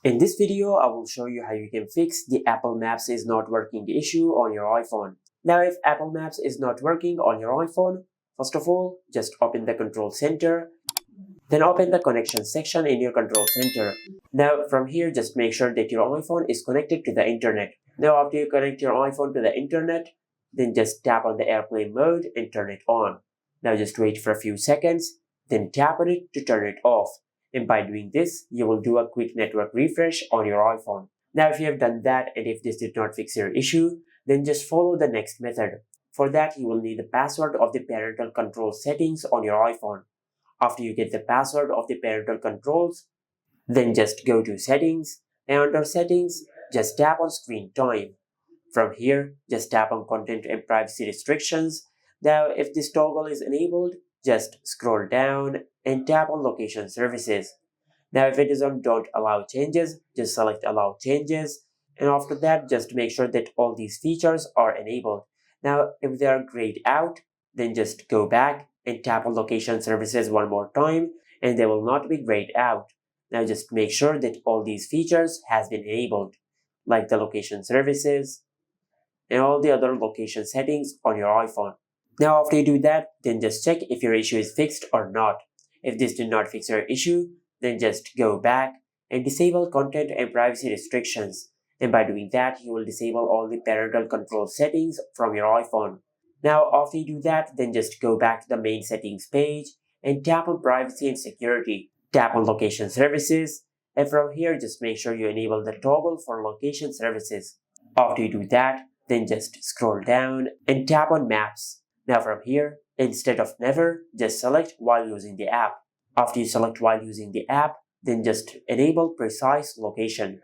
In this video, I will show you how you can fix the Apple Maps is not working issue on your iPhone. Now, if Apple Maps is not working on your iPhone, first of all, just open the Control Center, then open the connection section in your Control Center. Now, from here, just make sure that your iPhone is connected to the internet. Now, after you connect your iPhone to the internet, then just tap on the airplane mode and turn it on. Now, just wait for a few seconds, then tap on it to turn it off. And by doing this, you will do a quick network refresh on your iPhone. Now, if you have done that and if this did not fix your issue, then just follow the next method. For that, you will need the password of the parental control settings on your iPhone. After you get the password of the parental controls, then just go to Settings, and under Settings, just tap on Screen Time. From here, just tap on Content and Privacy Restrictions. Now, if this toggle is enabled, just scroll down and tap on Location Services. Now, if it is on Don't Allow Changes, just select Allow Changes, and after that, just make sure that all these features are enabled. Now, if they are grayed out, then just go back and tap on Location Services one more time, and they will not be grayed out. Now, just make sure that all these features has been enabled, like the Location Services and all the other location settings on your iPhone. Now, after you do that, then just check if your issue is fixed or not. If this did not fix your issue, then just go back and disable content and privacy restrictions. And by doing that, you will disable all the parental control settings from your iPhone. Now, after you do that, then just go back to the main settings page and tap on privacy and security. Tap on location services, and from here, just make sure you enable the toggle for location services. After you do that, then just scroll down and tap on Maps. Now from here, instead of Never, just select While using the app. After you select While using the app, then just enable Precise Location.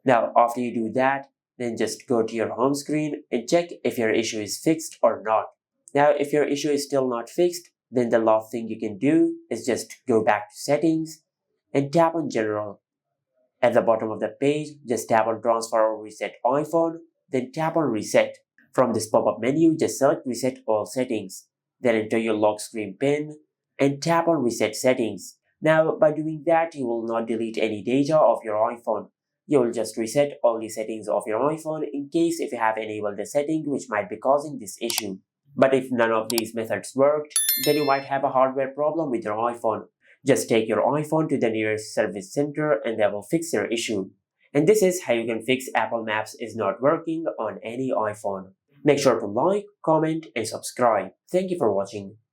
Now after you do that, then just go to your home screen and check if your issue is fixed or not. Now if your issue is still not fixed, then the last thing you can do is just go back to Settings and tap on General. At the bottom of the page, just tap on Transfer or Reset iPhone, then tap on Reset. From this pop-up menu, just select Reset All Settings. Then enter your lock screen PIN and tap on Reset Settings. Now, by doing that, you will not delete any data of your iPhone. You will just reset all the settings of your iPhone in case if you have enabled a setting which might be causing this issue. But if none of these methods worked, then you might have a hardware problem with your iPhone. Just take your iPhone to the nearest service center and they will fix your issue. And this is how you can fix Apple Maps is not working on any iPhone. Make sure to like, comment, and subscribe. Thank you for watching.